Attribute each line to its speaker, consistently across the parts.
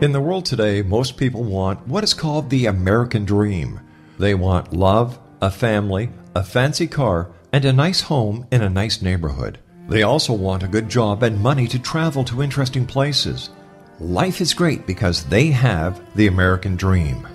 Speaker 1: In the world today, most people want what is called the American dream. They want love, a family, a fancy car, and a nice home in a nice neighborhood. They also want a good job and money to travel to interesting places. Life is great because they have the American dream.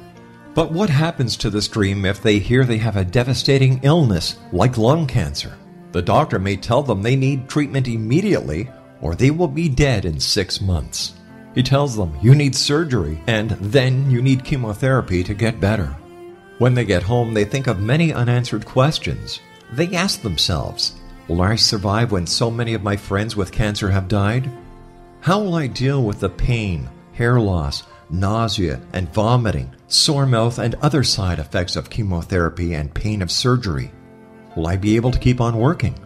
Speaker 1: But what happens to this dream if they hear they have a devastating illness like lung cancer? The doctor may tell them they need treatment immediately or they will be dead in 6 months. He tells them you need surgery and then you need chemotherapy to get better. When they get home, they think of many unanswered questions. They ask themselves, will I survive when so many of my friends with cancer have died? How will I deal with the pain, hair loss, nausea and vomiting, sore mouth and other side effects of chemotherapy and pain of surgery? Will I be able to keep on working?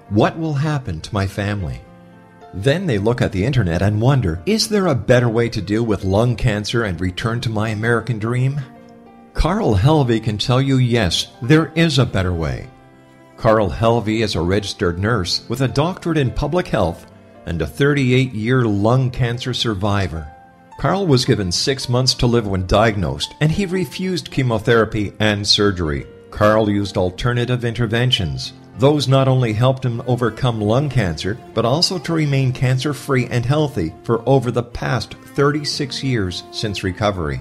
Speaker 1: What will happen to my family? Then they look at the internet and wonder, is there a better way to deal with lung cancer and return to my American dream? Carl Helvey can tell you yes, there is a better way. Carl Helvey is a registered nurse with a doctorate in public health and a 38-year lung cancer survivor. Carl was given 6 months to live when diagnosed, and he refused chemotherapy and surgery. Carl used alternative interventions. Those not only helped him overcome lung cancer, but also to remain cancer-free and healthy for over the past 36 years since recovery.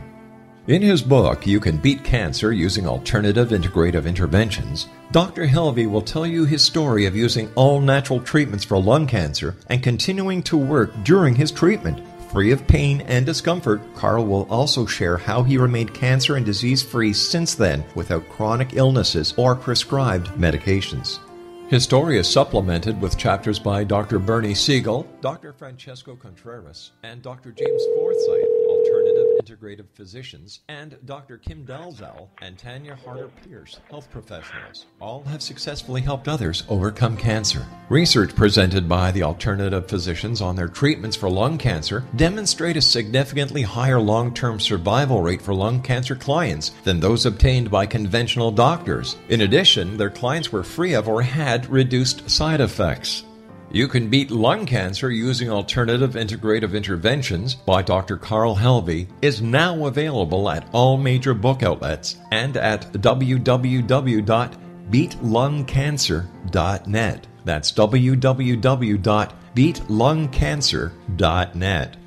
Speaker 1: In his book, You Can Beat Cancer Using Alternative Integrative Interventions, Dr. Helvey will tell you his story of using all-natural treatments for lung cancer and continuing to work during his treatment. Free of pain and discomfort, Carl will also share how he remained cancer and disease-free since then without chronic illnesses or prescribed medications. His story is supplemented with chapters by Dr. Bernie Siegel, Dr. Francesco Contreras, and Dr. James Forsythe, alternative integrative physicians, and Dr. Kim Dalzell and Tanya Harder-Pierce, health professionals. All have successfully helped others overcome cancer. Research presented by the alternative physicians on their treatments for lung cancer demonstrate a significantly higher long-term survival rate for lung cancer clients than those obtained by conventional doctors. In addition, their clients were free of or had reduced side effects. You Can Beat Lung Cancer Using Alternative Integrative Interventions by Dr. Carl Helvey is now available at all major book outlets and at www.beatlungcancer.net. That's www.beatlungcancer.net.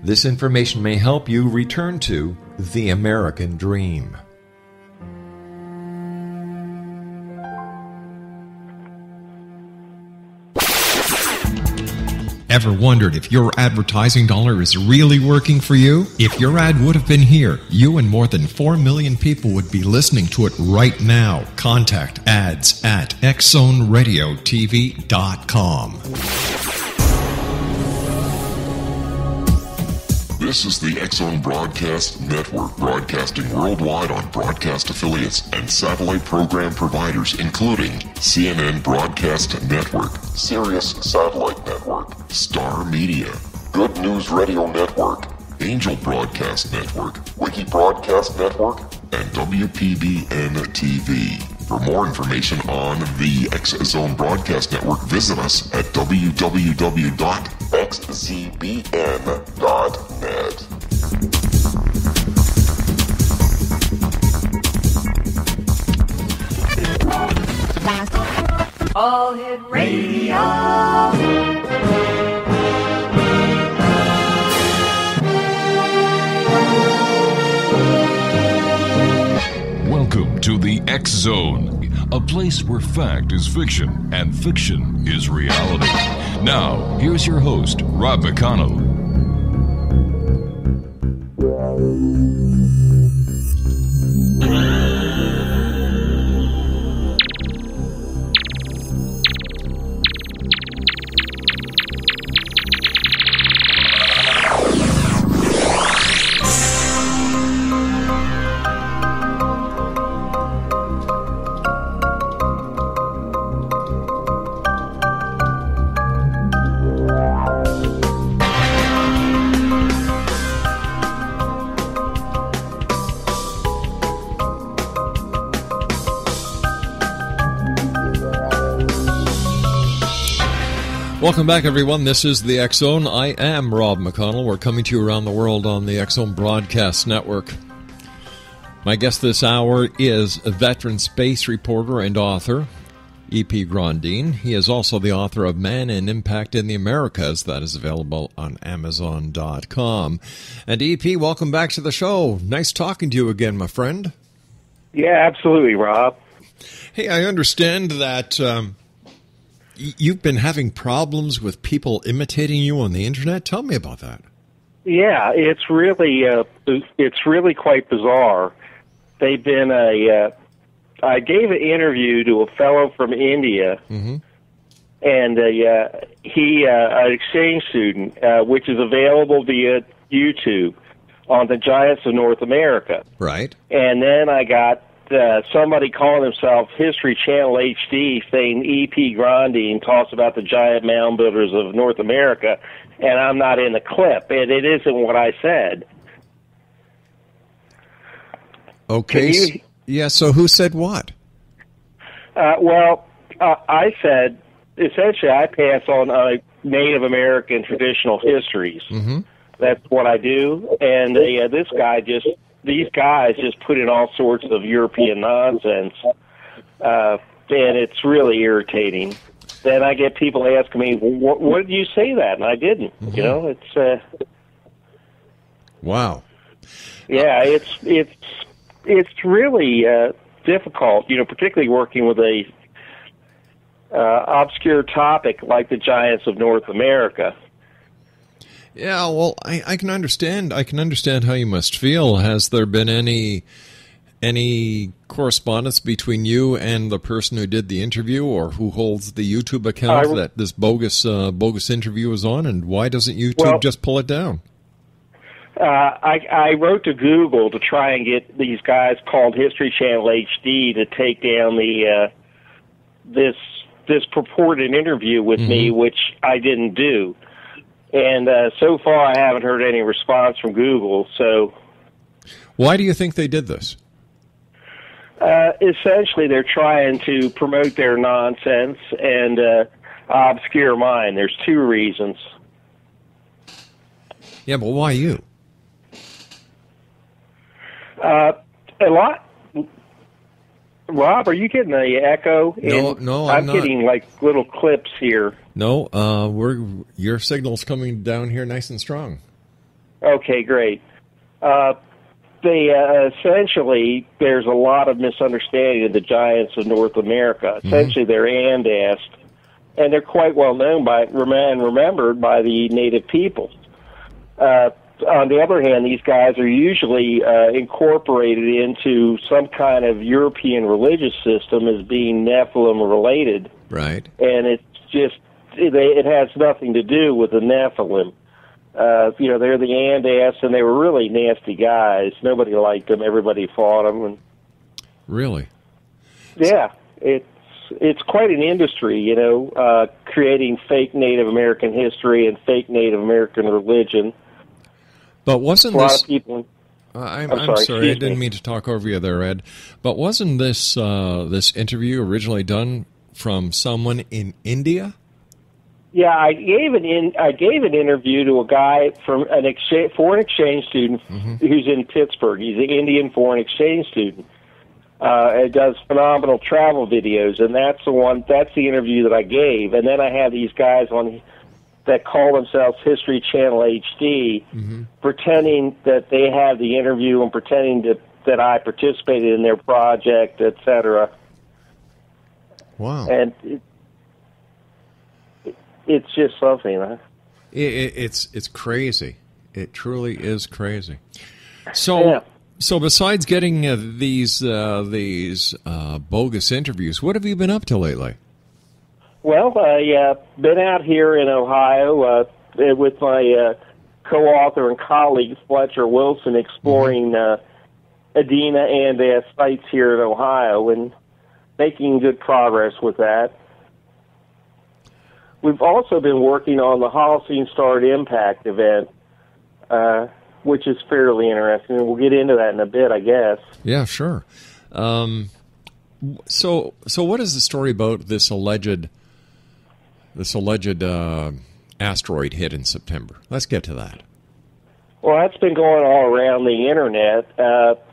Speaker 1: This information may help you return to the American dream. Ever wondered if your advertising dollar is really working for you? If your ad would have been here, you and more than 4 million people would be listening to it right now. Contact ads at xzoneradiotv.com.
Speaker 2: This is the X-Zone Broadcast Network, broadcasting worldwide on broadcast affiliates and satellite program providers, including CNN Broadcast Network, Sirius Satellite Network, Star Media, Good News Radio Network, Angel Broadcast Network, Wiki Broadcast Network, and WPBN TV. For more information on the X-Zone Broadcast Network, visit us at www.xzbn.net.
Speaker 3: All Hit Radio.
Speaker 4: Welcome to the X-Zone, a place where fact is fiction and fiction is reality. Now, here's your host, Rob McConnell.
Speaker 1: Welcome back, everyone. This is the X Zone. I am Rob McConnell. We're coming to you around the world on the X Zone Broadcast Network. My guest this hour is a veteran space reporter and author, E.P. GRONDINE. He is also the author of Man and Impact in the Americas. That is available on Amazon.com. And E.P., welcome back to the show. Nice talking to you again, my friend.
Speaker 5: Yeah, absolutely, Rob.
Speaker 1: Hey, I understand that you've been having problems with people imitating you on the internet. Tell me about that.
Speaker 5: Yeah, it's really quite bizarre. They've been I gave an interview to a fellow from India, and he an exchange student, which is available via YouTube on the Giants of North America.
Speaker 1: Right.
Speaker 5: And then I got somebody calling himself History Channel HD saying E.P. GRONDINE talks about the giant mound builders of North America, and I'm not in the clip, and it isn't what I said.
Speaker 1: Okay. Yeah, so who said what?
Speaker 5: I said, essentially, I pass on Native American traditional histories. Mm-hmm. That's what I do, and these guys just put in all sorts of European nonsense, and it's really irritating. Then I get people asking me, what did you say that? And I didn't. Mm-hmm. You know, it's...
Speaker 1: Wow.
Speaker 5: Yeah, it's really difficult, you know, particularly working with a obscure topic like the Giants of North America.
Speaker 1: Yeah, well, I can understand. I can understand how you must feel. Has there been any correspondence between you and the person who did the interview, or who holds the YouTube account that this bogus interview is on? And why doesn't YouTube just pull it down?
Speaker 5: I wrote to Google to try and get these guys called History Channel HD to take down the this purported interview with me, which I didn't do. And so far, I haven't heard any response from Google. So,
Speaker 1: why do you think they did this?
Speaker 5: Essentially, they're trying to promote their nonsense and obscure mine. There's two reasons.
Speaker 1: Yeah, but why you?
Speaker 5: A lot. Rob, are you getting an echo?
Speaker 1: No, I'm not.
Speaker 5: Getting like little clips here.
Speaker 1: No, your signal's coming down here nice and strong.
Speaker 5: Okay, great. They essentially, there's a lot of misunderstanding of the Giants of North America. Essentially, they're Andast, and they're quite well known and remembered by the native peoples. On the other hand, these guys are usually incorporated into some kind of European religious system as being Nephilim-related.
Speaker 1: Right.
Speaker 5: And it's just, it has nothing to do with the Nephilim. You know, they're the Andas, and they were really nasty guys. Nobody liked them. Everybody fought them. And
Speaker 1: really?
Speaker 5: Yeah. It's quite an industry, you know, creating fake Native American history and fake Native American religion.
Speaker 1: But wasn't
Speaker 5: a lot
Speaker 1: this...
Speaker 5: of people...
Speaker 1: I'm sorry, I didn't mean to talk over you there, Ed. But wasn't this this interview originally done from someone in India?
Speaker 5: Yeah, I gave an interview to a guy from foreign exchange student who's in Pittsburgh. He's an Indian foreign exchange student. It does phenomenal travel videos, and that's the interview that I gave. And then I had these guys on that call themselves History Channel HD, pretending that they had the interview and pretending that I participated in their project, etc.
Speaker 1: Wow.
Speaker 5: And it's just something, huh?
Speaker 1: It's crazy. It truly is crazy. So besides getting these bogus interviews, what have you been up to lately?
Speaker 5: Well, been out here in Ohio with my co-author and colleague Fletcher Wilson exploring Adena and sites here in Ohio and making good progress with that. We've also been working on the Holocene Star Impact event, which is fairly interesting. We'll get into that in a bit, I guess.
Speaker 1: Yeah, sure. So what is the story about this alleged this alleged asteroid hit in September. Let's get to that.
Speaker 5: Well, that's been going all around the Internet.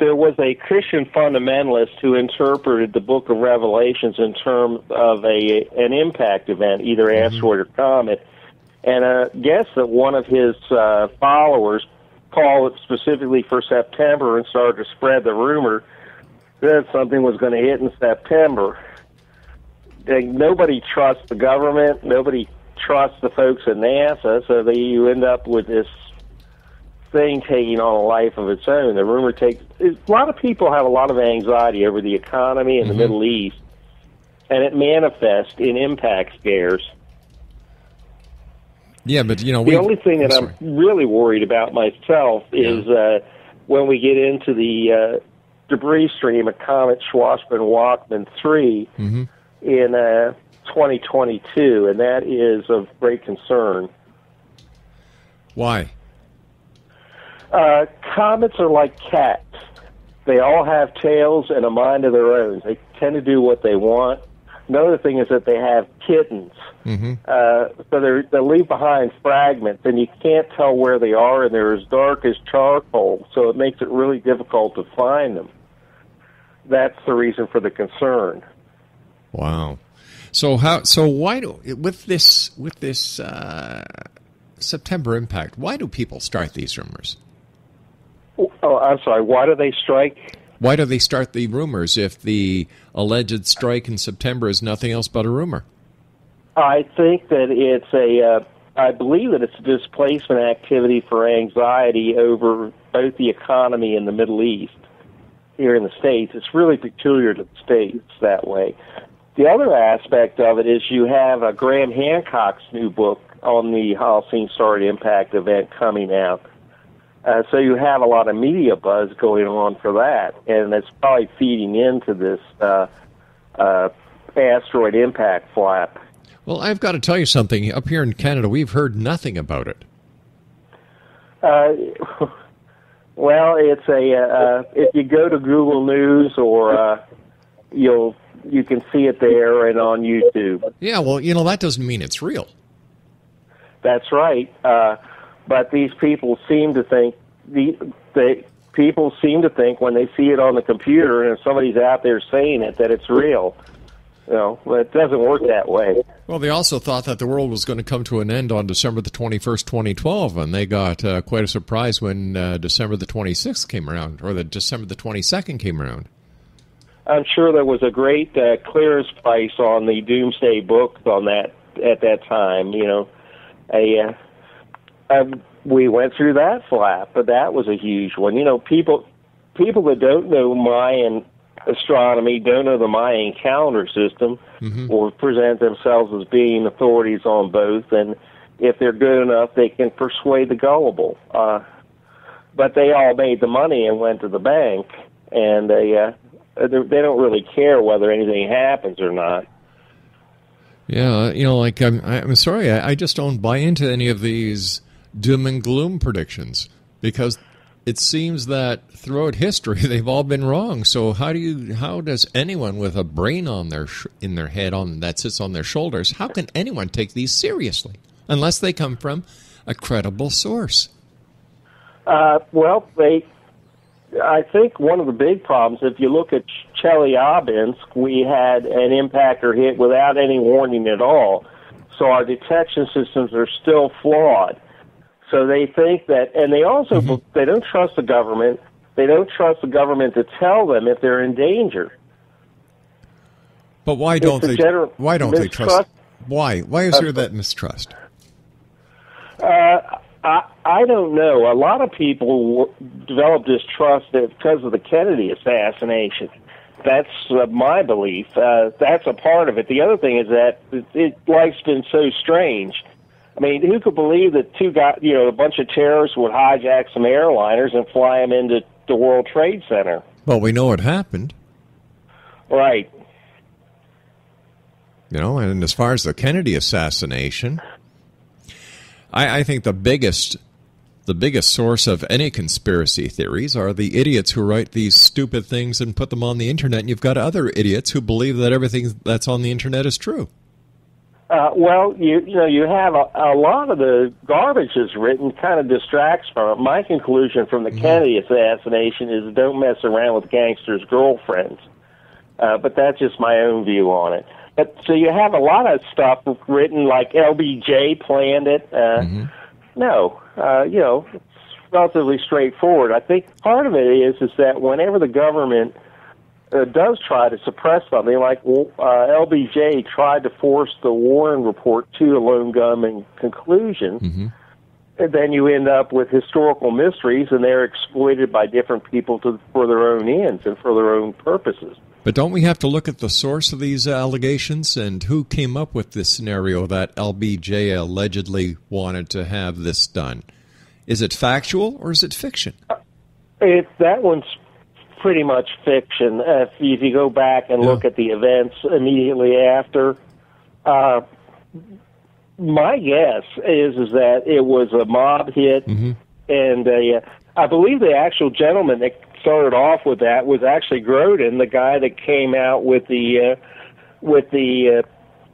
Speaker 5: There was a Christian fundamentalist who interpreted the Book of Revelations in terms of an impact event, either asteroid or comet, and guessed that one of his followers called it specifically for September and started to spread the rumor that something was going to hit in September. Nobody trusts the government. Nobody trusts the folks at NASA, so you end up with this thing taking on a life of its own. The rumor a lot of people have a lot of anxiety over the economy in the Middle East, and it manifests in impact scares.
Speaker 1: Yeah, but the
Speaker 5: only thing that I'm really worried about myself is when we get into the debris stream of Comet Schwarzmann-Wachmann 3 in 2022, and that is of great concern.
Speaker 1: Why?
Speaker 5: Comets are like cats. They all have tails and a mind of their own. They tend to do what they want. Another thing is that they have kittens. So they leave behind fragments, and you can't tell where they are, and they're as dark as charcoal, so it makes it really difficult to find them. That's the reason for the concern.
Speaker 1: Wow. So why with this September impact, why do people start these rumors?
Speaker 5: Oh, I'm sorry. Why do they strike?
Speaker 1: Why do they start the rumors if the alleged strike in September is nothing else but a rumor?
Speaker 5: I think that I believe that it's a displacement activity for anxiety over both the economy and the Middle East here in the States. It's really peculiar to the States that way. The other aspect of it is you have Graham Hancock's new book on the Holocene Star Impact event coming out. So you have a lot of media buzz going on for that, and it's probably feeding into this asteroid impact flap.
Speaker 1: Well, I've got to tell you something. Up here in Canada, we've heard nothing about it.
Speaker 5: Well, it's if you go to Google News or you can see it there and on YouTube.
Speaker 1: Yeah, well, that doesn't mean it's real.
Speaker 5: That's right. But these people seem to think people seem to think when they see it on the computer and if somebody's out there saying it that it's real. But it doesn't work that way.
Speaker 1: Well, they also thought that the world was going to come to an end on December the 21st, 2012, and they got quite a surprise when December the 26th came around, or December the 22nd came around.
Speaker 5: I'm sure there was a great clearance price on the Doomsday books on that at that time. We went through that flap, but that was a huge one. People that don't know Mayan astronomy, don't know the Mayan calendar system, or present themselves as being authorities on both, and if they're good enough, they can persuade the gullible. But they all made the money and went to the bank, and they don't really care whether anything happens or not.
Speaker 1: Yeah, I'm sorry, I just don't buy into any of these doom and gloom predictions, because it seems that throughout history they've all been wrong. So how does anyone with a brain on in their head that sits on their shoulders, how can anyone take these seriously unless they come from a credible source?
Speaker 5: I think one of the big problems, if you look at Chelyabinsk, we had an impactor hit without any warning at all. So our detection systems are still flawed. So they think that, and they also they don't trust the government. They don't trust the government to tell them if they're in danger.
Speaker 1: But why don't they? Why don't they trust? Why? Why is there that mistrust?
Speaker 5: I don't know. A lot of people developed distrust because of the Kennedy assassination. That's my belief. That's a part of it. The other thing is that life's been so strange. I mean, who could believe that a bunch of terrorists would hijack some airliners and fly them into the World Trade Center?
Speaker 1: Well, we know it happened.
Speaker 5: Right.
Speaker 1: And as far as the Kennedy assassination, I think the biggest source of any conspiracy theories are the idiots who write these stupid things and put them on the internet, and you've got other idiots who believe that everything that's on the internet is true.
Speaker 5: Well, you have a lot of the garbage that's written kind of distracts from it. My conclusion from the Kennedy assassination is don't mess around with gangsters' girlfriends. But that's just my own view on it. But so you have a lot of stuff written like LBJ planned it. No, it's relatively straightforward. I think part of it is that whenever the government does try to suppress something, like LBJ tried to force the Warren report to a lone gunman conclusion, and then you end up with historical mysteries, and they're exploited by different people for their own ends and for their own purposes.
Speaker 1: But don't we have to look at the source of these allegations and who came up with this scenario that LBJ allegedly wanted to have this done? Is it factual or is it fiction?
Speaker 5: That one's pretty much fiction. If you go back and look at the events immediately after, my guess is that it was a mob hit, and I believe the actual gentleman that started off with that was actually Grodin, the guy that came out with the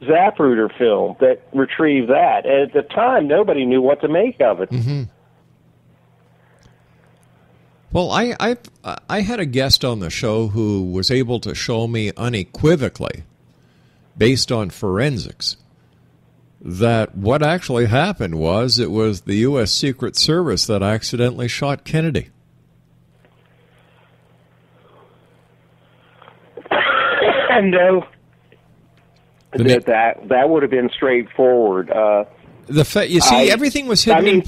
Speaker 5: Zapruder film that retrieved that. And at the time, nobody knew what to make of it.
Speaker 1: Well, I had a guest on the show who was able to show me unequivocally, based on forensics, that what actually happened was it was the U.S. Secret Service that accidentally shot Kennedy.
Speaker 5: No, that would have been straightforward.
Speaker 1: Everything was hidden.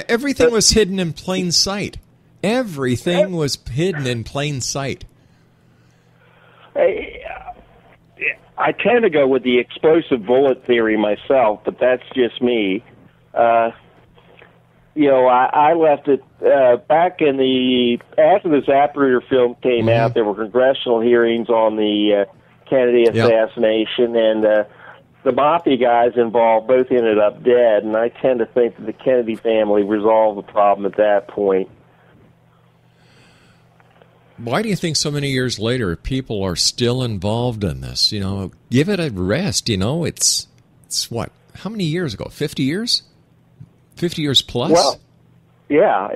Speaker 1: Everything was hidden in plain sight. Everything was hidden in plain sight.
Speaker 5: I tend to go with the explosive bullet theory myself, but that's just me. I left it back after the Zapruder film came out. There were congressional hearings on the Kennedy assassination, and the mafia guys involved both ended up dead. And I tend to think that the Kennedy family resolved the problem at that point.
Speaker 1: Why do you think so many years later people are still involved in this? Give it a rest. It's what? How many years ago? 50 years? 50 years plus?
Speaker 5: Well, yeah.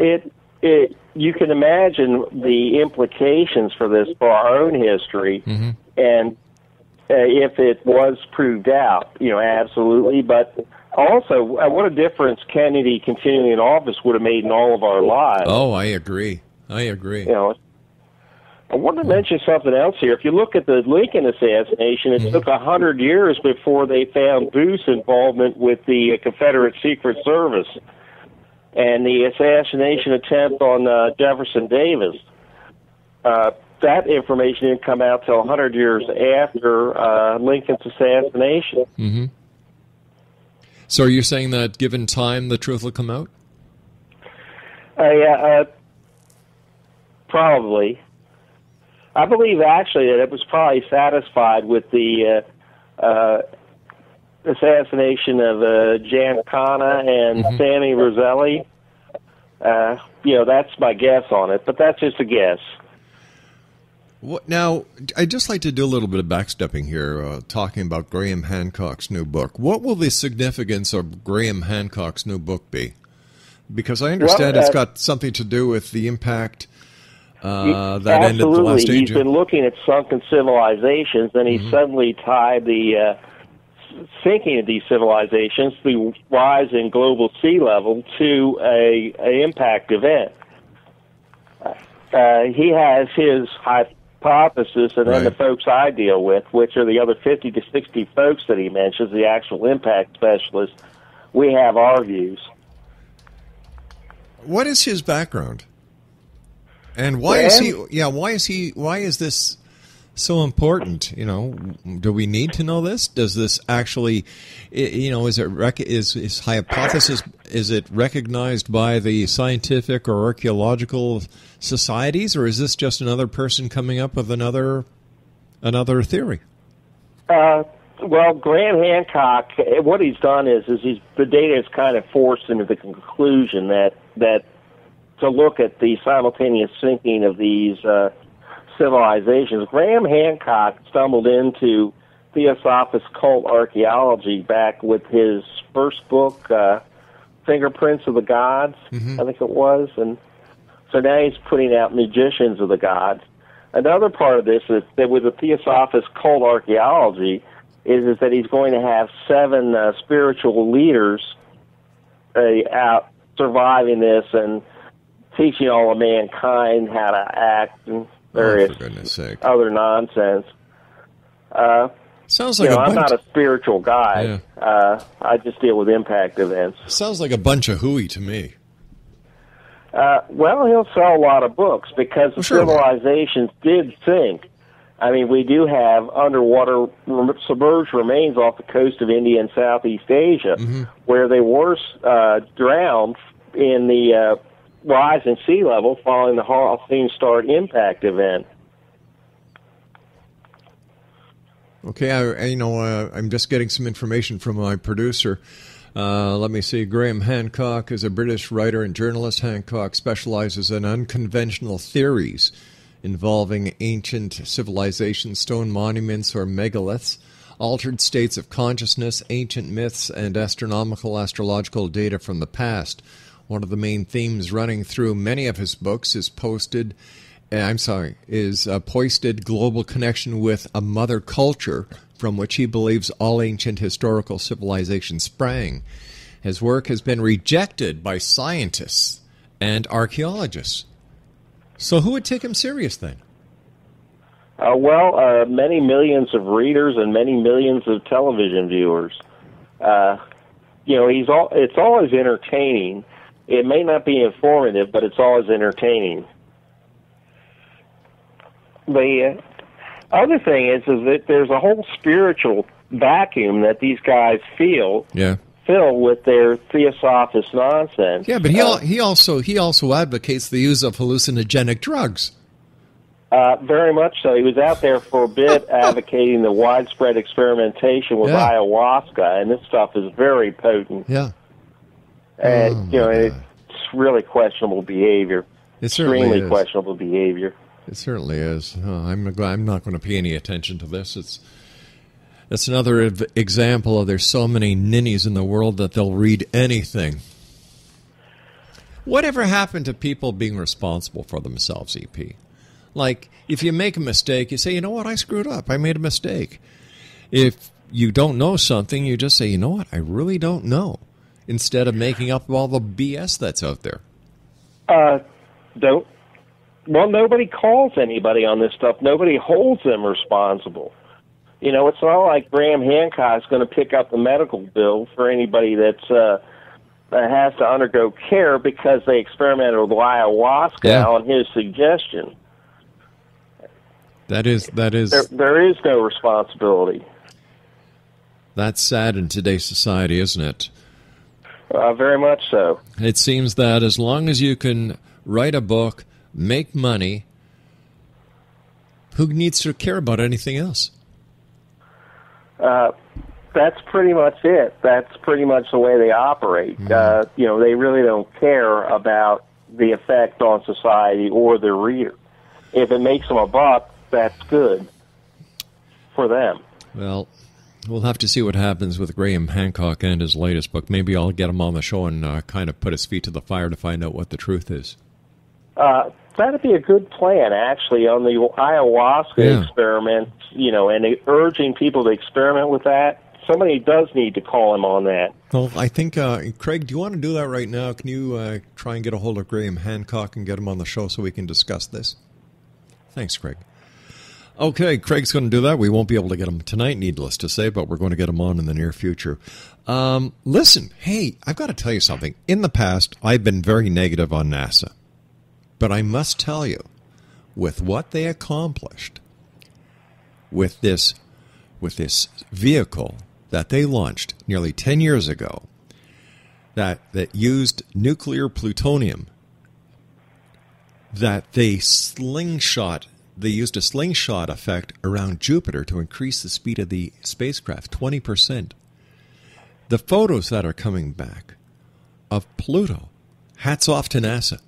Speaker 5: You can imagine the implications for this for our own history, and if it was proved out, absolutely. But also, what a difference Kennedy continuing in office would have made in all of our lives.
Speaker 1: Oh, I agree.
Speaker 5: I want to mention something else here. If you look at the Lincoln assassination, it took 100 years before they found Booth's involvement with the Confederate Secret Service and the assassination attempt on Jefferson Davis. That information didn't come out till 100 years after Lincoln's assassination.
Speaker 1: So are you saying that given time, the truth will come out?
Speaker 5: Probably. I believe actually that it was probably satisfied with the assassination of Giancana and Sammy Roselli. That's my guess on it, but that's just a guess.
Speaker 1: Now, I'd just like to do a little bit of backstepping here, talking about Graham Hancock's new book. What will the significance of Graham Hancock's new book be? Because I understand it's got something to do with the impact that ended the last age.
Speaker 5: He's been looking at sunken civilizations, and he suddenly tied the sinking of these civilizations, the rise in global sea level, to a impact event. He has his hypothesis, and then the folks I deal with, which are the other 50 to 60 folks that he mentions, the actual impact specialists, we have our views.
Speaker 1: What is his background? And why is this so important? Do we need to know this? Does this actually, is his hypothesis, is it recognized by the scientific or archaeological societies, or is this just another person coming up with another theory?
Speaker 5: Well, Graham Hancock, what he's done is the data is kind of forced into the conclusion that to look at the simultaneous sinking of these civilizations. Graham Hancock stumbled into Theosophist cult archaeology back with his first book, Fingerprints of the Gods, I think it was. And so now he's putting out Magicians of the Gods. Another part of this is that with the Theosophist cult archaeology is that he's going to have 7 spiritual leaders out surviving this and teaching all of mankind how to act and various other nonsense.
Speaker 1: Sounds like
Speaker 5: I'm not a spiritual guy.
Speaker 1: Yeah.
Speaker 5: I just deal with impact events.
Speaker 1: Sounds like a bunch of hooey to me.
Speaker 5: Well, he'll sell a lot of books because civilizations did sink. I mean, we do have underwater submerged remains off the coast of India and Southeast Asia where they were drowned in the rise in sea level following the Holocene Start impact event.
Speaker 1: Okay, I'm just getting some information from my producer. Let me see. Graham Hancock is a British writer and journalist. Hancock specializes in unconventional theories involving ancient civilizations, stone monuments or megaliths, altered states of consciousness, ancient myths, and astrological data from the past. One of the main themes running through many of his books is poisted global connection with a mother culture from which he believes all ancient historical civilizations sprang. His work has been rejected by scientists and archaeologists. So who would take him serious then?
Speaker 5: Many millions of readers and many millions of television viewers. It's always entertaining. It may not be informative, but it's always entertaining. The other thing is that there's a whole spiritual vacuum that these guys fill with their theosophist nonsense.
Speaker 1: Yeah, but he also advocates the use of hallucinogenic drugs.
Speaker 5: Very much so. He was out there for a bit advocating the widespread experimentation with ayahuasca, and this stuff is very potent.
Speaker 1: Yeah.
Speaker 5: And it's really questionable behavior. Extremely questionable behavior.
Speaker 1: It certainly is. I'm not going to pay any attention to this. It's another example of there's so many ninnies in the world that they'll read anything. Whatever happened to people being responsible for themselves, EP? Like, if you make a mistake, you say, you know what, I screwed up. I made a mistake. If you don't know something, you just say, you know what, I really don't know, instead of making up all the BS that's out there.
Speaker 5: Well, nobody calls anybody on this stuff. Nobody holds them responsible. It's not like Graham Hancock's going to pick up the medical bill for anybody that has to undergo care because they experimented with ayahuasca on his suggestion.
Speaker 1: That is.
Speaker 5: There is no responsibility.
Speaker 1: That's sad in today's society, isn't it?
Speaker 5: Very much so.
Speaker 1: It seems that as long as you can write a book, make money, who needs to care about anything else?
Speaker 5: That's pretty much it. That's pretty much the way they operate. They really don't care about the effect on society or their reader. If it makes them a buck, that's good for them.
Speaker 1: Well, we'll have to see what happens with Graham Hancock and his latest book. Maybe I'll get him on the show and kind of put his feet to the fire to find out what the truth is.
Speaker 5: That'd be a good plan, actually, on the ayahuasca experiment, and urging people to experiment with that. Somebody does need to call him on that.
Speaker 1: Well, I think, Craig, do you want to do that right now? Can you try and get a hold of Graham Hancock and get him on the show so we can discuss this? Thanks, Craig. Okay, Craig's going to do that. We won't be able to get him tonight, needless to say, but we're going to get him on in the near future. Listen, hey, I've got to tell you something. In the past, I've been very negative on NASA. But I must tell you, with what they accomplished, with this vehicle that they launched nearly 10 years ago, that used nuclear plutonium, that they used a slingshot effect around Jupiter to increase the speed of the spacecraft 20%. The photos that are coming back of Pluto, hats off to NASA.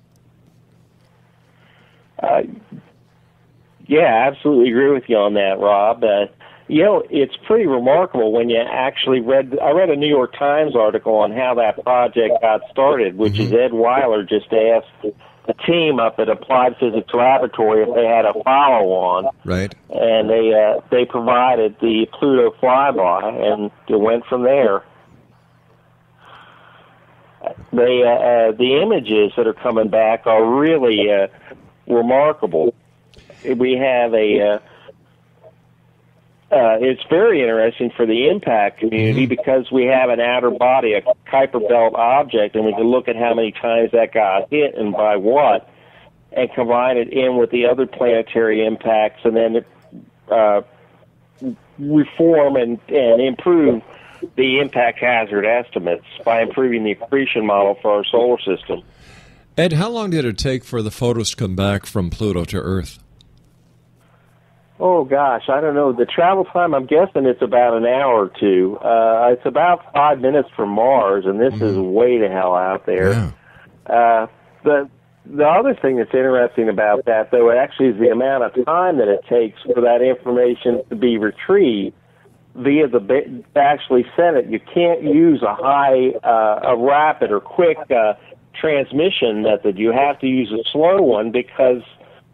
Speaker 5: Yeah, I absolutely agree with you on that, Rob. It's pretty remarkable when you actually I read a New York Times article on how that project got started, which is Ed Weiler just asked a team up at Applied Physics Laboratory if they had a follow-on.
Speaker 1: Right.
Speaker 5: And they provided the Pluto flyby, and it went from there. The images that are coming back are really remarkable. We have it's very interesting for the impact community because we have an outer body, a Kuiper Belt object, and we can look at how many times that got hit and by what, and combine it in with the other planetary impacts, and then reform and improve the impact hazard estimates by improving the accretion model for our solar system.
Speaker 1: Ed, how long did it take for the photos to come back from Pluto to Earth?
Speaker 5: Oh, gosh, I don't know. The travel time, I'm guessing it's about an hour or two. It's about 5 minutes from Mars, and this is way the hell out there. Yeah. The other thing that's interesting about that, though, actually is the amount of time that it takes for that information to be retrieved via actually send it. You can't use a rapid or quick transmission method. You have to use a slow one because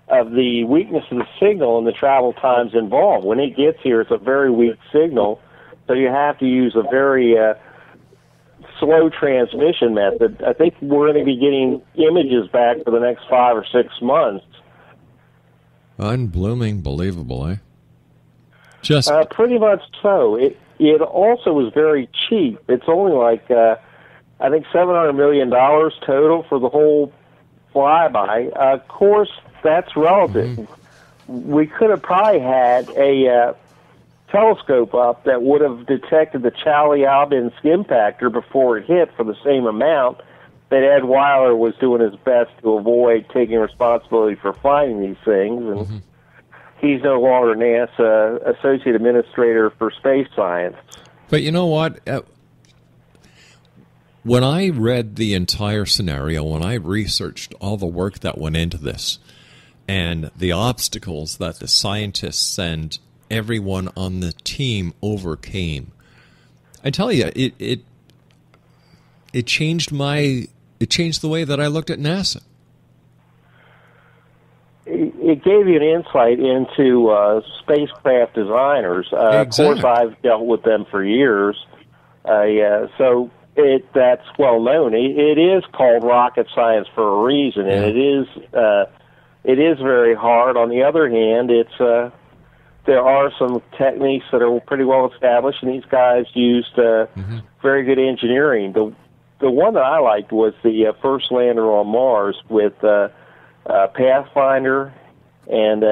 Speaker 5: of the weakness of the signal and the travel times involved. When it gets here, it's a very weak signal, so you have to use a very slow transmission method. I think we're going to be getting images back for the next 5 or 6 months.
Speaker 1: Unblooming believable, eh? Just
Speaker 5: pretty much so. It also was very cheap. It's only like I think $700 million total for the whole flyby. Of course, that's relative. We could have probably had a telescope up that would have detected the Chelyabinsk impactor before it hit for the same amount that Ed Weiler was doing his best to avoid taking responsibility for finding these things. And he's no longer NASA Associate Administrator for Space Science.
Speaker 1: But you know what? When I read the entire scenario, when I researched all the work that went into this, and the obstacles that the scientists and everyone on the team overcame, I tell you, it changed the way that I looked at NASA.
Speaker 5: It gave you an insight into spacecraft designers.
Speaker 1: Exactly.
Speaker 5: Of course, I've dealt with them for years, so that's well known. It is called rocket science for a reason, and it is very hard. On the other hand, there are some techniques that are pretty well established, and these guys used very good engineering. The one that I liked was the first lander on Mars with Pathfinder, and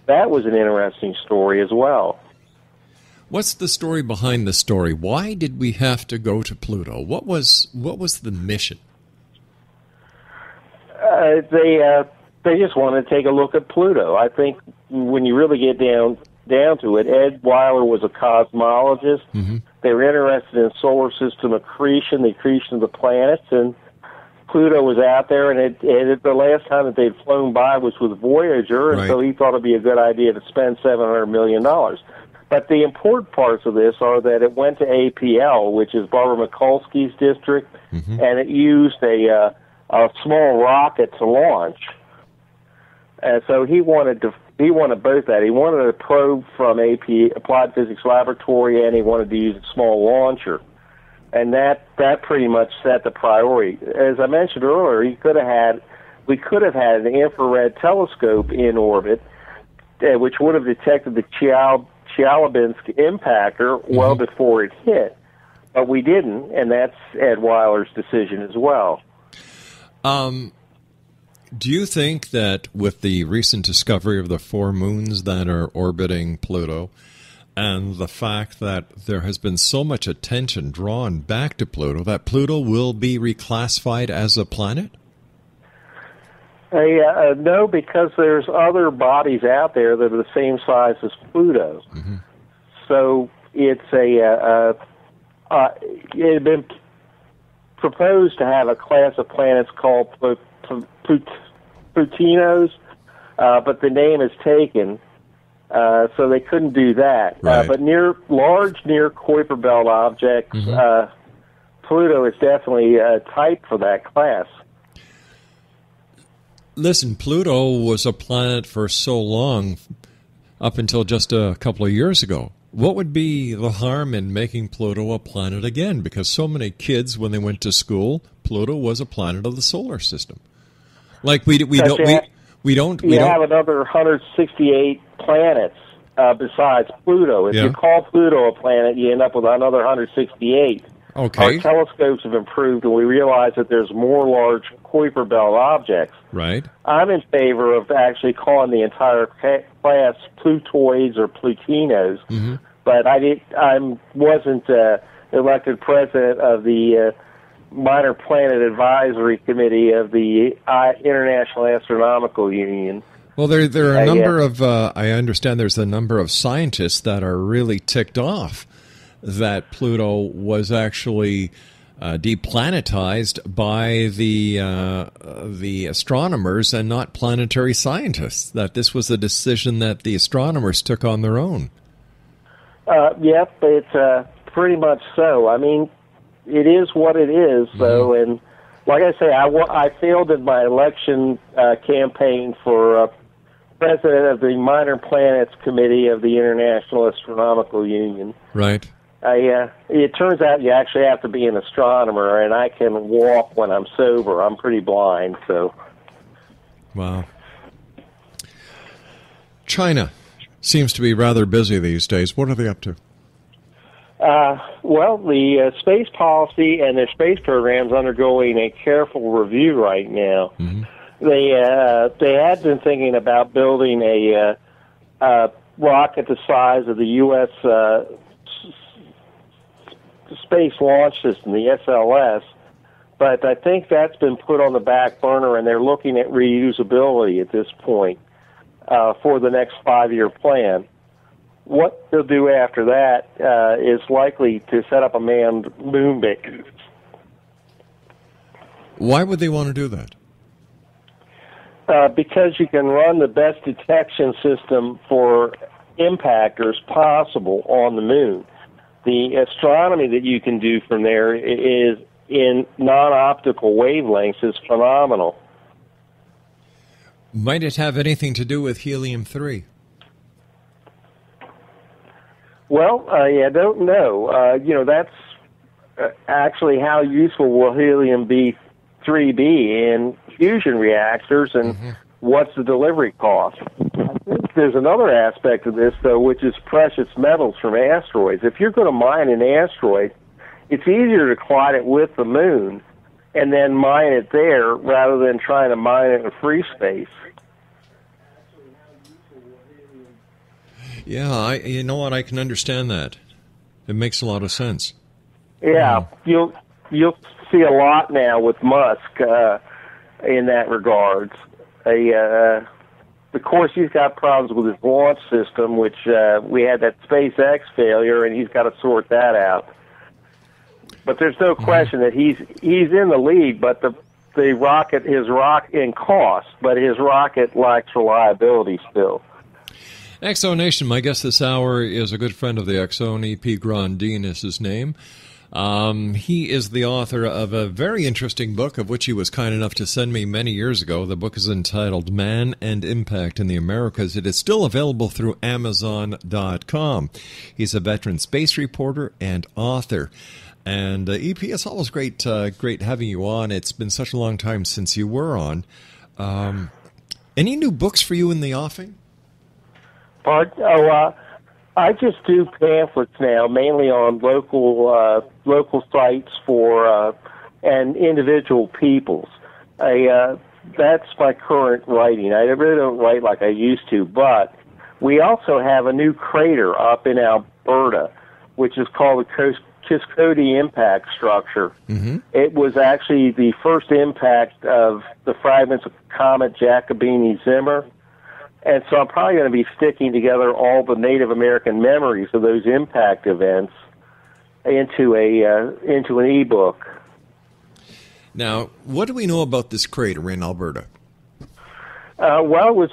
Speaker 5: that was an interesting story as well.
Speaker 1: What's the story behind the story? Why did we have to go to Pluto? What was the mission?
Speaker 5: They just wanted to take a look at Pluto. I think when you really get down to it, Ed Weiler was a cosmologist. They were interested in solar system accretion, the accretion of the planets, and Pluto was out there, and the last time that they'd flown by was with Voyager, and so he thought it'd be a good idea to spend $700 million. But the important parts of this are that it went to APL, which is Barbara Mikulski's district, and it used a small rocket to launch. And so he wanted both that. He wanted a probe from Applied Physics Laboratory, and he wanted to use a small launcher. And that pretty much set the priority. As I mentioned earlier, we could have had an infrared telescope in orbit, which would have detected the Chelyabinsk impactor well before it hit. But we didn't, and that's Ed Weiler's decision as well.
Speaker 1: Do you think that with the recent discovery of the 4 moons that are orbiting Pluto, and the fact that there has been so much attention drawn back to Pluto, that Pluto will be reclassified as a planet?
Speaker 5: No, because there's other bodies out there that are the same size as Pluto. So it's it had been proposed to have a class of planets called Plutinos, but the name is taken. So they couldn't do that.
Speaker 1: Right.
Speaker 5: But near Kuiper Belt objects, Pluto is definitely type for that class.
Speaker 1: Listen, Pluto was a planet for so long, up until just a couple of years ago. What would be the harm in making Pluto a planet again? Because so many kids, when they went to school, Pluto was a planet of the solar system. Like we don't
Speaker 5: have another 168 planets besides Pluto. If you call Pluto a planet, you end up with another 168.
Speaker 1: Okay.
Speaker 5: Our telescopes have improved, and we realize that there's more large Kuiper Belt objects.
Speaker 1: Right.
Speaker 5: I'm in favor of actually calling the entire class Plutoids or Plutinos, but I wasn't elected president of the Minor Planet Advisory Committee of the International Astronomical Union.
Speaker 1: Well, there are a number of, I understand there's a number of scientists that are really ticked off that Pluto was actually deplanetized by the astronomers and not planetary scientists, that this was a decision that the astronomers took on their own.
Speaker 5: Yep, it's pretty much so. I mean, it is what it is, though, and like I say, I failed in my election campaign for president of the Minor Planets Committee of the International Astronomical Union.
Speaker 1: Right.
Speaker 5: It turns out you actually have to be an astronomer, and I can walk when I'm sober. I'm pretty blind, so.
Speaker 1: Wow. China seems to be rather busy these days. What are they up to?
Speaker 5: Well, the space policy and their space program is undergoing a careful review right now. They had been thinking about building a rocket the size of the U.S. Space Launch System, the SLS, but I think that's been put on the back burner, and they're looking at reusability at this point for the next 5-year plan. What they'll do after that is likely to set up a manned moon base.
Speaker 1: Why would they want to do that?
Speaker 5: Because you can run the best detection system for impactors possible on the moon. The astronomy that you can do from there is in non-optical wavelengths is phenomenal.
Speaker 1: Might it have anything to do with helium-3?
Speaker 5: Well, I don't know. That's actually how useful will helium-3 be in fusion reactors, and what's the delivery cost? I think there's another aspect of this, though, which is precious metals from asteroids. If you're going to mine an asteroid, it's easier to collide it with the moon and then mine it there rather than trying to mine it in free space.
Speaker 1: Yeah, you know what? I can understand that. It makes a lot of sense.
Speaker 5: Yeah, you'll see a lot now with Musk in that regards. Of course, he's got problems with his launch system, which we had that SpaceX failure, and he's got to sort that out. But there's no question that he's in the lead. But his rocket in cost, but his rocket lacks reliability still.
Speaker 1: Exonation, my guest this hour is a good friend of the Exxon. E.P. Grondine is his name. He is the author of a very interesting book, of which he was kind enough to send me many years ago. The book is entitled Man and Impact in the Americas. It is still available through Amazon.com. He's a veteran space reporter and author. And EP, it's always great having you on. It's been such a long time since you were on. Any new books for you in the offing?
Speaker 5: I just do pamphlets now, mainly on local sites for and individual peoples. That's my current writing. I really don't write like I used to, but we also have a new crater up in Alberta, which is called the Kiskoti impact structure. It was actually the first impact of the fragments of Comet Giacobini-Zimmer. And so I'm probably going to be sticking together all the Native American memories of those impact events into an e-book.
Speaker 1: Now, what do we know about this crater in Alberta?
Speaker 5: Well,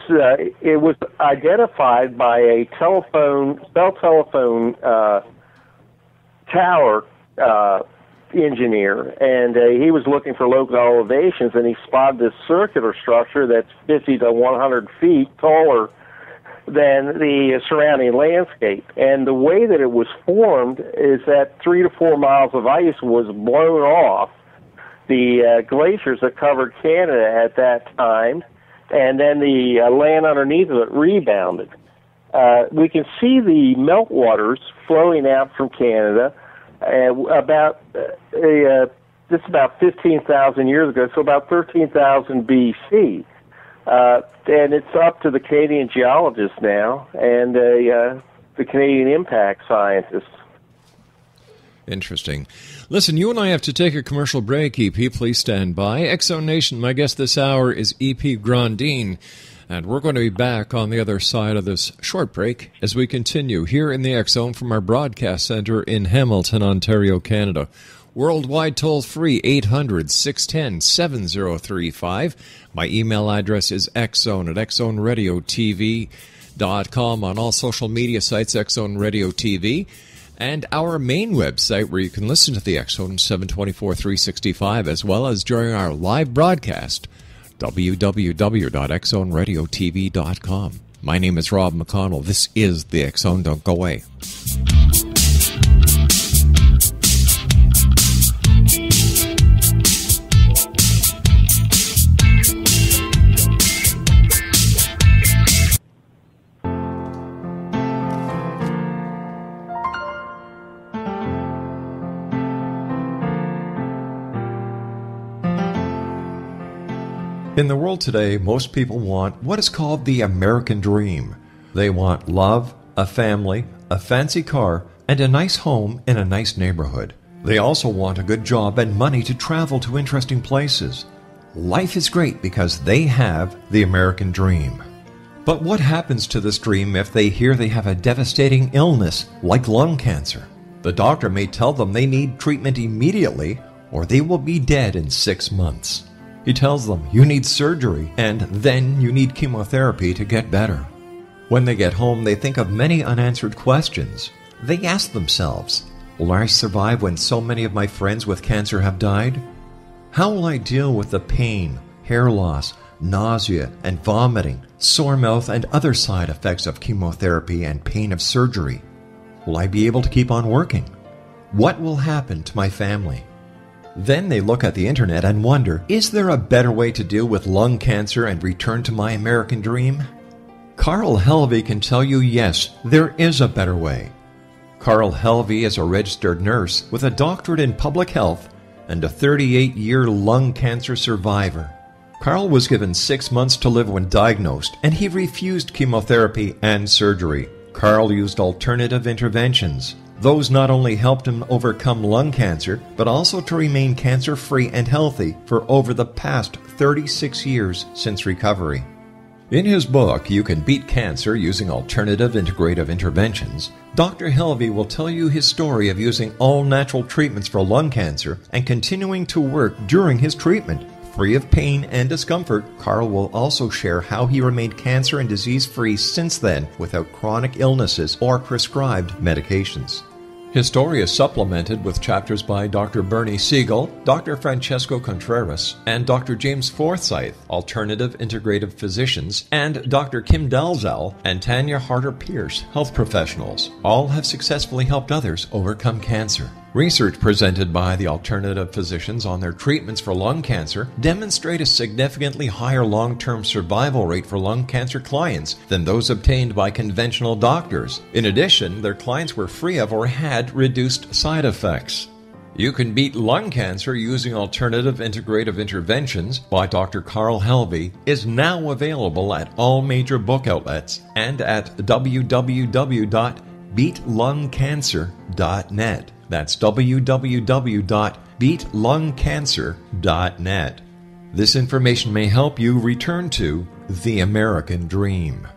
Speaker 5: it was identified by a cell telephone tower engineer, and he was looking for local elevations, and he spotted this circular structure that's 50 to 100 feet taller than the surrounding landscape. And the way that it was formed is that 3 to 4 miles of ice was blown off the glaciers that covered Canada at that time, and then the land underneath of it rebounded. We can see the meltwaters flowing out from Canada this is about 15,000 years ago, so about 13,000 BC. And it's up to the Canadian geologists now and the Canadian impact scientists.
Speaker 1: Interesting. Listen, you and I have to take a commercial break, EP. Please stand by. Exo Nation, my guest this hour is EP GRONDINE, and we're going to be back on the other side of this short break as we continue here in the X Zone from our broadcast center in Hamilton, Ontario, Canada. Worldwide toll-free, 800-610-7035. My email address is xzone@xzoneradiotv.com. On all social media sites, Xzone Radio TV. And our main website where you can listen to the X Zone 724-365, as well as during our live broadcast, www.xzoneradiotv.com. My name is Rob McConnell. This is the X Zone. Don't go away. In the world today, most people want what is called the American dream. They want love, a family, a fancy car, and a nice home in a nice neighborhood. They also want a good job and money to travel to interesting places. Life is great because they have the American dream. But what happens to this dream if they hear they have a devastating illness like lung cancer? The doctor may tell them they need treatment immediately or they will be dead in 6 months. He tells them, you need surgery, and then you need chemotherapy to get better. When they get home, they think of many unanswered questions. They ask themselves, will I survive when so many of my friends with cancer have died? How will I deal with the pain, hair loss, nausea and vomiting, sore mouth, and other side effects of chemotherapy and pain of surgery? Will I be able to keep on working? What will happen to my family? Then they look at the internet and wonder, is there a better way to deal with lung cancer and return to my American dream? Carl Helvey can tell you yes, there is a better way. Carl Helvey is a registered nurse with a doctorate in public health and a 38-year lung cancer survivor. Carl was given 6 months to live when diagnosed, and he refused chemotherapy and surgery. Carl used alternative interventions. Those not only helped him overcome lung cancer, but also to remain cancer-free and healthy for over the past 36 years since recovery. In his book, You Can Beat Cancer Using Alternative Integrative Interventions, Dr. Helvey will tell you his story of using all-natural treatments for lung cancer and continuing to work during his treatment. Free of pain and discomfort, Carl will also share how he remained cancer and disease-free since then without chronic illnesses or prescribed medications. His story is supplemented with chapters by Dr. Bernie Siegel, Dr. Francesco Contreras, and Dr. James Forsyth, alternative integrative physicians, and Dr. Kim Dalzell and Tanya Harder-Pierce, health professionals. All have successfully helped others overcome cancer. Research presented by the alternative physicians on their treatments for lung cancer demonstrate a significantly higher long-term survival rate for lung cancer clients than those obtained by conventional doctors. In addition, their clients were free of or had reduced side effects. You Can Beat Lung Cancer Using Alternative Integrative Interventions by Dr. Carl Helvey is now available at all major book outlets and at www.beatlungcancer.net. That's www.beatlungcancer.net. This information may help you return to the American dream.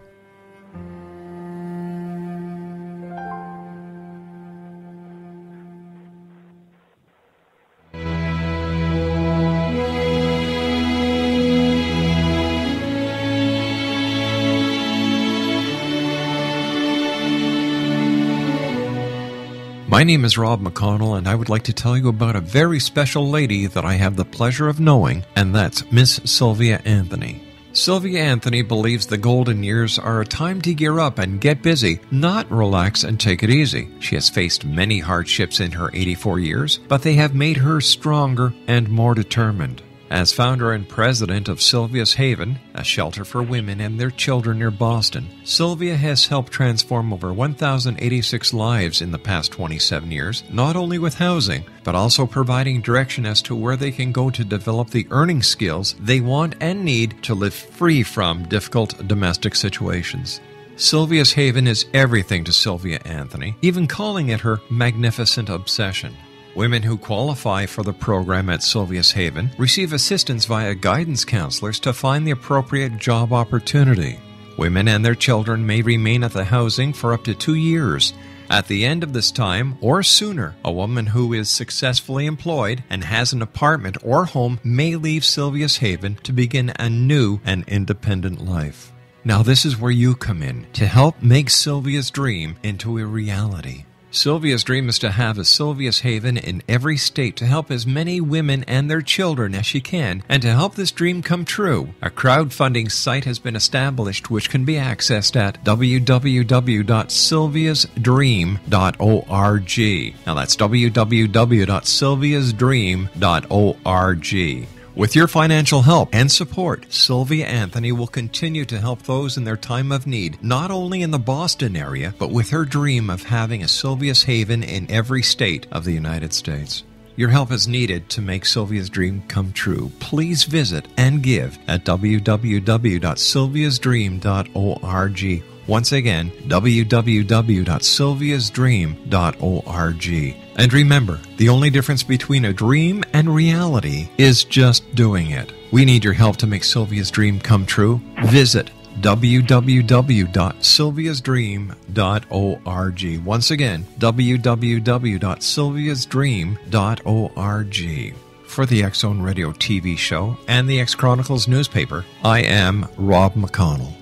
Speaker 1: My name is Rob McConnell, and I would like to tell you about a very special lady that I have the pleasure of knowing, and that's Miss Sylvia Anthony. Sylvia Anthony believes the golden years are a time to gear up and get busy, not relax and take it easy. She has faced many hardships in her 84 years, but they have made her stronger and more determined. As founder and president of Sylvia's Haven, a shelter for women and their children near Boston, Sylvia has helped transform over 1,086 lives in the past 27 years, not only with housing, but also providing direction as to where they can go to develop the earning skills they want and need to live free from difficult domestic situations. Sylvia's Haven is everything to Sylvia Anthony, even calling it her magnificent obsession. Women who qualify for the program at Sylvia's Haven receive assistance via guidance counselors to find the appropriate job opportunity. Women and their children may remain at the housing for up to 2 years. At the end of this time, or sooner, a woman who is successfully employed and has an apartment or home may leave Sylvia's Haven to begin a new and independent life. Now this is where you come in to help make Sylvia's dream into a reality. Sylvia's dream is to have a Sylvia's Haven in every state to help as many women and their children as she can, and to help this dream come true. A crowdfunding site has been established which can be accessed at www.sylviasdream.org. Now that's www.sylviasdream.org. With your financial help and support, Sylvia Anthony will continue to help those in their time of need, not only in the Boston area, but with her dream of having a Sylvia's Haven in every state of the United States. Your help is needed to make Sylvia's dream come true. Please visit and give at www.sylviasdream.org. Once again, www.sylviasdream.org. And remember, the only difference between a dream and reality is just doing it. We need your help to make Sylvia's dream come true. Visit www.sylviasdream.org. Once again, www.sylviasdream.org. For the X Zone Radio TV show and the X Chronicles newspaper, I am Rob McConnell.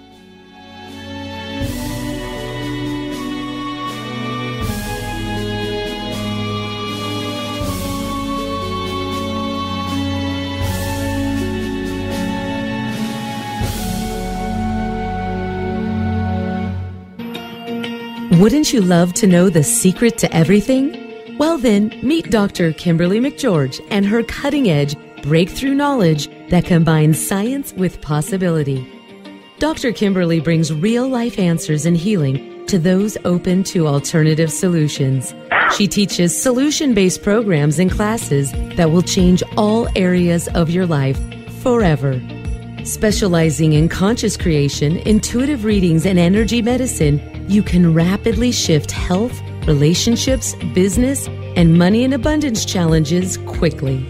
Speaker 6: Wouldn't you love to know the secret to everything? Well then, meet Dr. Kimberly McGeorge and her cutting-edge breakthrough knowledge that combines science with possibility. Dr. Kimberly brings real-life answers and healing to those open to alternative solutions. She teaches solution-based programs and classes that will change all areas of your life forever. Specializing in conscious creation, intuitive readings, and energy medicine, you can rapidly shift health, relationships, business, and money and abundance challenges quickly.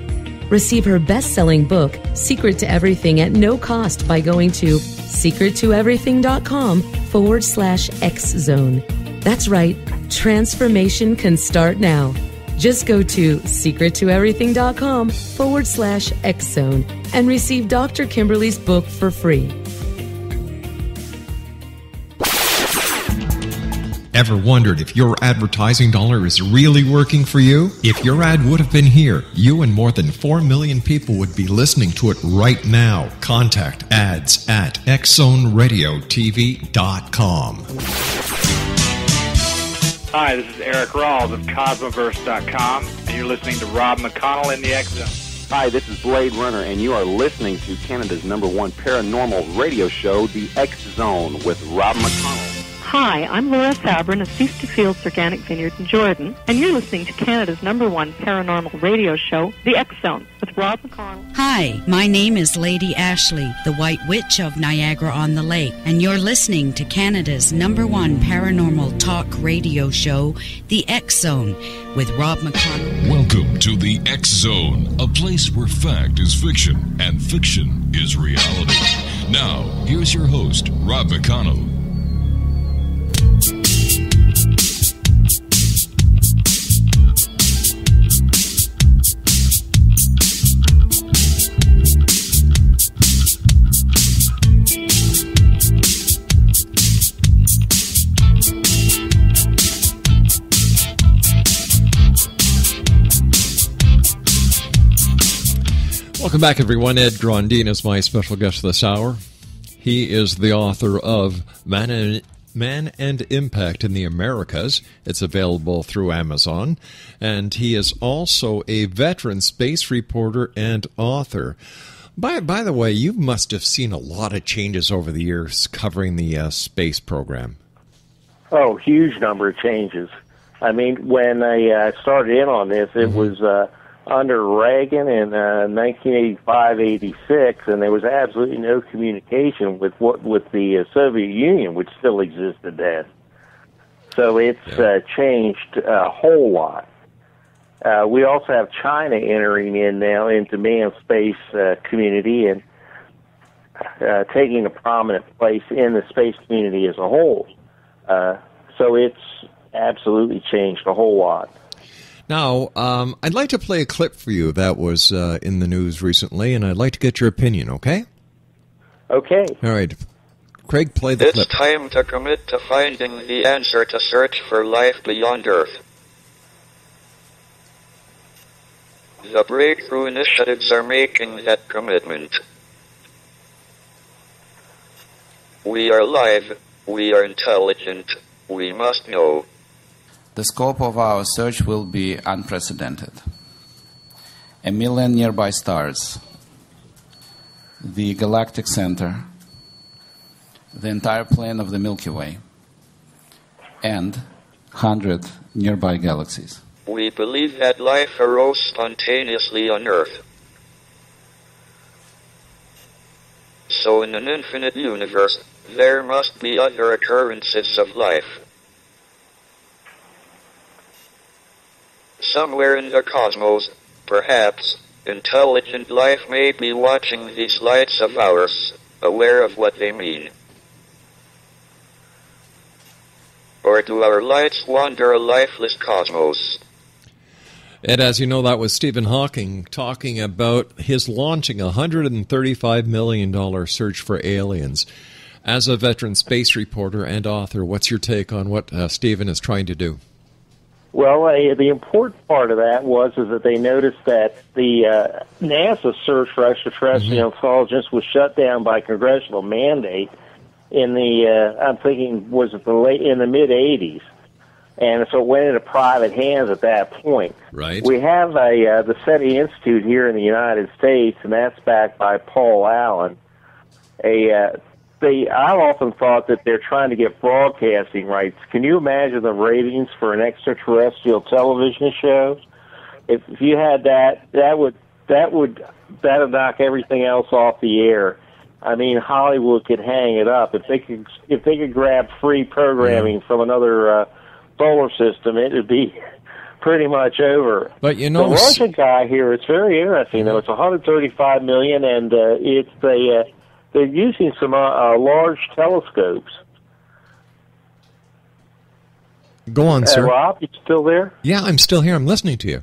Speaker 6: Receive her best-selling book, Secret to Everything, at no cost by going to secrettoeverything.com/X-Zone. That's right, transformation can start now. Just go to secrettoeverything.com/X-Zone and receive Dr. Kimberly's book for free.
Speaker 1: Ever wondered if your advertising dollar is really working for you? If your ad would have been here, you and more than 4 million people would be listening to it right now. Contact ads at xzoneradiotv.com.
Speaker 7: Hi, this is Eric Rawls of Cosmoverse.com, and you're listening to Rob McConnell in the X Zone.
Speaker 8: Hi, this is Blade Runner, and you are listening to Canada's #1 paranormal radio show, The X Zone, with Rob McConnell.
Speaker 9: Hi, I'm Laura Sabrin of Feast to Fields Organic Vineyard in Jordan, and you're listening to Canada's #1 paranormal radio show, The X Zone, with Rob McConnell.
Speaker 10: Hi, my name is Lady Ashley, the White Witch of Niagara-on-the-Lake, and you're listening to Canada's #1 paranormal talk radio show, The X Zone, with Rob McConnell.
Speaker 4: Welcome to The X Zone, a place where fact is fiction and fiction is reality. Now, here's your host, Rob McConnell.
Speaker 1: Welcome back, everyone. Ed Grondine is my special guest this hour. He is the author of Man and Impact in the Americas. It's available through Amazon. And he is also a veteran space reporter and author. By the way, you must have seen a lot of changes over the years covering the space program.
Speaker 5: Oh, huge number of changes. I mean, when I started in on this, it was under Reagan in 1985-86, and there was absolutely no communication with the Soviet Union, which still existed then. So it's changed a whole lot. We also have China entering in now into manned space community and taking a prominent place in the space community as a whole. So it's absolutely changed a whole lot.
Speaker 1: Now, I'd like to play a clip for you that was in the news recently, and I'd like to get your opinion, okay?
Speaker 5: Okay.
Speaker 1: All right. Craig, play the clip.
Speaker 11: It's time to commit to finding the answer to search for life beyond Earth. The breakthrough initiatives are making that commitment. We are alive, we are intelligent, we must know.
Speaker 12: The scope of our search will be unprecedented. 1 million nearby stars, the galactic center, the entire plane of the Milky Way, and 100 nearby galaxies.
Speaker 11: We believe that life arose spontaneously on Earth. So in an infinite universe, there must be other occurrences of life. Somewhere in the cosmos, perhaps, intelligent life may be watching these lights of ours, aware of what they mean. Or do our lights wander a lifeless cosmos?
Speaker 1: And as you know, that was Stephen Hawking talking about his launching a $135 million search for aliens. As a veteran space reporter and author, what's your take on what Stephen is trying to do?
Speaker 5: Well, the important part of that is that they noticed that the NASA search for extraterrestrial intelligence was shut down by congressional mandate in the I'm thinking was it in the mid '80s, and so it went into private hands at that point.
Speaker 1: Right.
Speaker 5: We have the SETI Institute here in the United States, and that's backed by Paul Allen. I've often thought that they're trying to get broadcasting rights. Can you imagine the ratings for an extraterrestrial television show? If you had that would knock everything else off the air. I mean, Hollywood could hang it up if they could grab free programming from another solar system. It would be pretty much over.
Speaker 1: But you know,
Speaker 5: the Russian guy here, it's very interesting. Though it's $135 million, and they're using some large telescopes.
Speaker 1: Go on, sir.
Speaker 5: Rob, you still there?
Speaker 1: Yeah, I'm still here. I'm listening to you.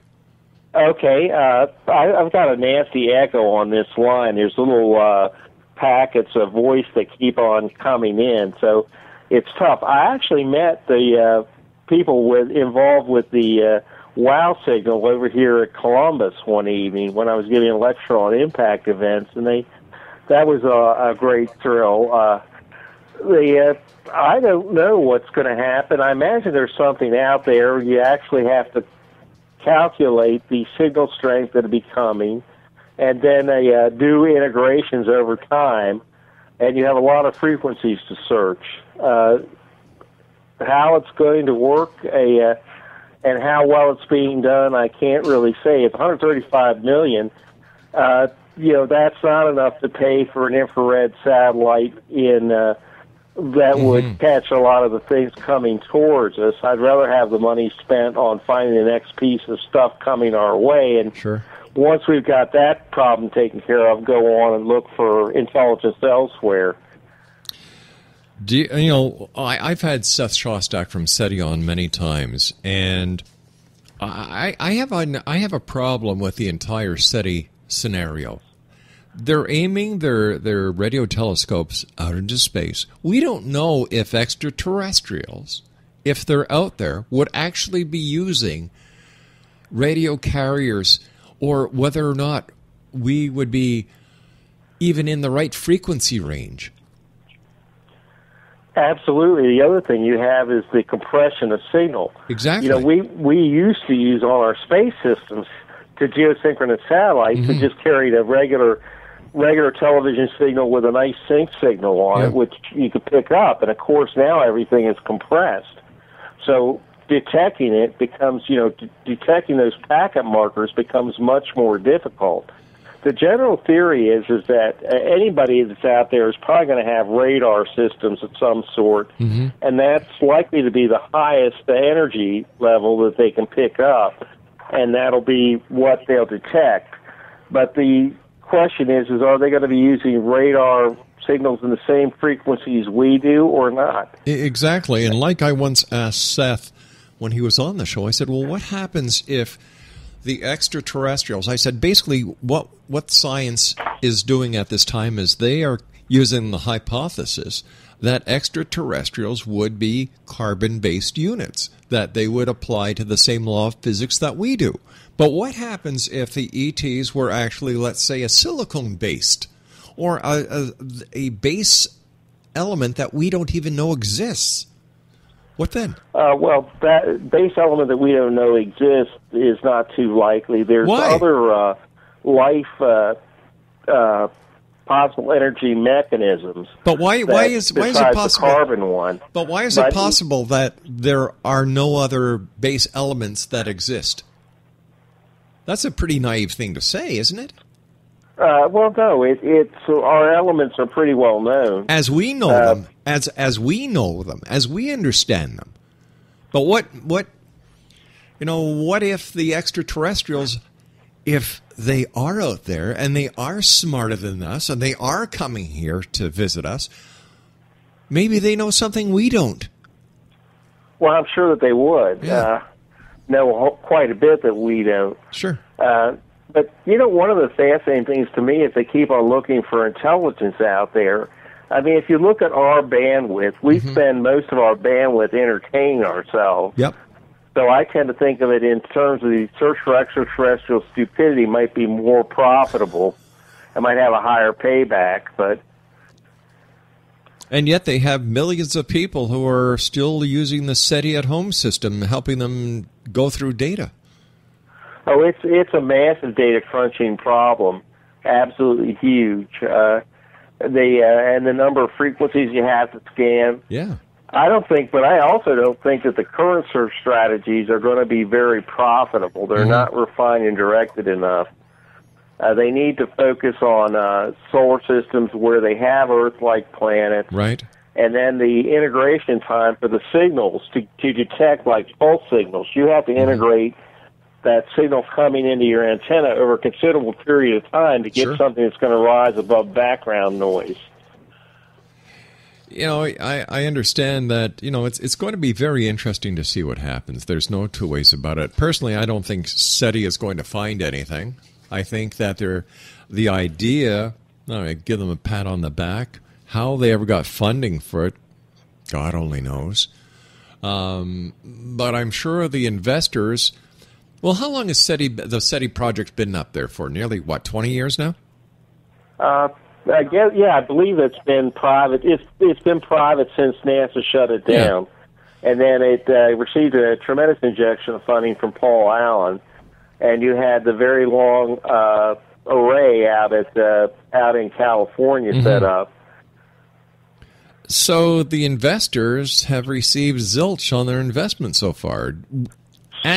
Speaker 5: Okay. I've got a nasty echo on this line. There's little packets of voice that keep on coming in, so it's tough. I actually met the people involved with the WOW signal over here at Columbus one evening when I was giving a lecture on impact events, and that was a great thrill. I don't know what's going to happen. I imagine there's something out there. You actually have to calculate the signal strength that will be coming, and then do integrations over time, and you have a lot of frequencies to search. How it's going to work and how well it's being done, I can't really say. It's $135 million. That's not enough to pay for an infrared satellite that would catch a lot of the things coming towards us. I'd rather have the money spent on finding the next piece of stuff coming our way. And once we've got that problem taken care of, go on and look for intelligence elsewhere.
Speaker 1: I've had Seth Shostak from SETI on many times, and I have a problem with the entire SETI scenario. They're aiming their radio telescopes out into space. We don't know if extraterrestrials, if they're out there, would actually be using radio carriers, or whether or not we would be even in the right frequency range.
Speaker 5: Absolutely. The other thing you have is the compression of signal.
Speaker 1: Exactly.
Speaker 5: We used to use on our space systems to geosynchronous satellites to just carry the regular television signal with a nice sync signal on it, which you could pick up. And of course now everything is compressed. So detecting it becomes, detecting those packet markers becomes much more difficult. The general theory is that anybody that's out there is probably going to have radar systems of some sort, and that's likely to be the highest energy level that they can pick up, and that'll be what they'll detect. But the question is are they going to be using radar signals in the same frequencies we do or not?
Speaker 1: Exactly, and like I once asked Seth when he was on the show, I said, well, what happens if the extraterrestrials, I said, basically what science is doing at this time is they are using the hypothesis that extraterrestrials would be carbon-based units, that they would apply to the same law of physics that we do. But what happens if the ETs were actually, let's say, a silicon-based, or a base element that we don't even know exists? What then?
Speaker 5: Well, that base element that we don't know exists is not too likely. There's other life possible energy mechanisms.
Speaker 1: But why is it possible?
Speaker 5: The carbon one.
Speaker 1: But why is it possible that there are no other base elements that exist? That's a pretty naive thing to say, isn't it?
Speaker 5: Well, no. It's our elements are pretty well known
Speaker 1: as we know them, as we know them, as we understand them. But what if the extraterrestrials, if they are out there and they are smarter than us and they are coming here to visit us, maybe they know something we don't.
Speaker 5: Well, I'm sure that they would know quite a bit that we don't.
Speaker 1: Sure.
Speaker 5: But, one of the fascinating things to me is they keep on looking for intelligence out there. I mean, if you look at our bandwidth, we spend most of our bandwidth entertaining ourselves.
Speaker 1: Yep.
Speaker 5: So I tend to think of it in terms of the search for extraterrestrial stupidity might be more profitable. It might have a higher payback, but...
Speaker 1: And yet they have millions of people who are still using the SETI at home system, helping them go through data.
Speaker 5: Oh, it's a massive data crunching problem, absolutely huge. And the number of frequencies you have to scan.
Speaker 1: Yeah.
Speaker 5: I also don't think that the current search strategies are going to be very profitable. They're not refined and directed enough. They need to focus on solar systems where they have Earth-like planets.
Speaker 1: Right.
Speaker 5: And then the integration time for the signals to detect like pulse signals. You have to integrate that signal coming into your antenna over a considerable period of time to get something that's going to rise above background noise.
Speaker 1: I understand that, it's going to be very interesting to see what happens. There's no two ways about it. Personally, I don't think SETI is going to find anything. I think that the idea, give them a pat on the back. How they ever got funding for it, God only knows. But I'm sure the investors... Well, how long has the SETI project been up there for? Nearly, 20 years now?
Speaker 5: I believe it's been private. It's been private since NASA shut it down. Yeah. And then it received a tremendous injection of funding from Paul Allen. And you had the very long array out in California set up.
Speaker 1: So the investors have received zilch on their investment so far.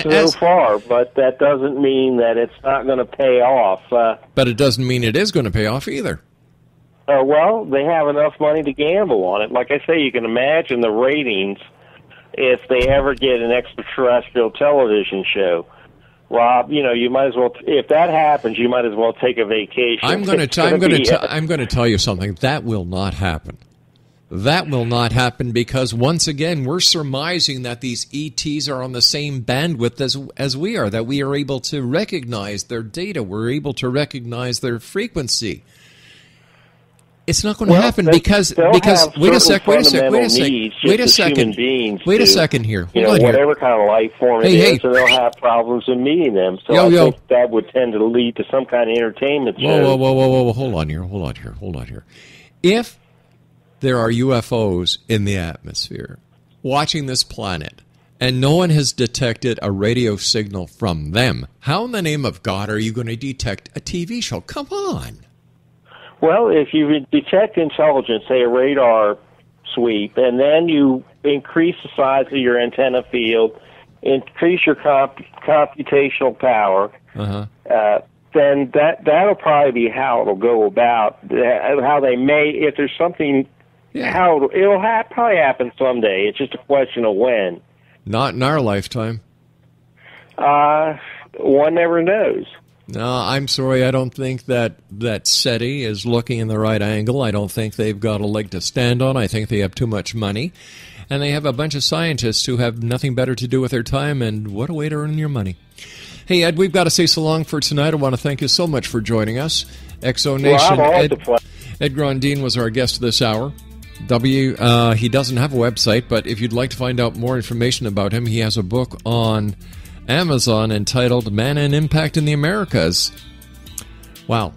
Speaker 5: So far, but that doesn't mean that it's not going to pay off.
Speaker 1: But it doesn't mean it is going to pay off either.
Speaker 5: Well, they have enough money to gamble on it. Like I say, you can imagine the ratings if they ever get an extraterrestrial television show. Rob, you might as well. If that happens, you might as well take a vacation.
Speaker 1: I'm going to tell you something. That will not happen. That will not happen because, once again, we're surmising that these ETs are on the same bandwidth as we are, that we are able to recognize their data. We're able to recognize their frequency. It's not going to happen because wait a second here.
Speaker 5: Whatever kind of life form it is, so they'll have problems in meeting them. So I think that would tend to lead to some kind of entertainment show.
Speaker 1: Whoa! Hold on here. If there are UFOs in the atmosphere watching this planet, and no one has detected a radio signal from them, how in the name of God are you going to detect a TV show? Come on.
Speaker 5: Well, if you detect intelligence, say a radar sweep, and then you increase the size of your antenna field, increase your computational power, then that'll probably be how it'll go about. How they may, if there's something, how it'll probably happen someday. It's just a question of when.
Speaker 1: Not in our lifetime.
Speaker 5: One never knows.
Speaker 1: No, I'm sorry. I don't think that SETI is looking in the right angle. I don't think they've got a leg to stand on. I think they have too much money. And they have a bunch of scientists who have nothing better to do with their time, and what a way to earn your money. Hey, Ed, we've got to say so long for tonight. I want to thank you so much for joining us. Exo Nation, Ed Grondine was our guest this hour. He doesn't have a website, but if you'd like to find out more information about him, he has a book on Amazon entitled Man and Impact in the Americas. Wow.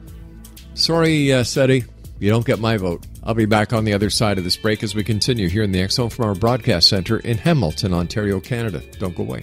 Speaker 1: Sorry, SETI, you don't get my vote. I'll be back on the other side of this break as we continue here in the X Zone from our broadcast center in Hamilton, Ontario, Canada. Don't go away.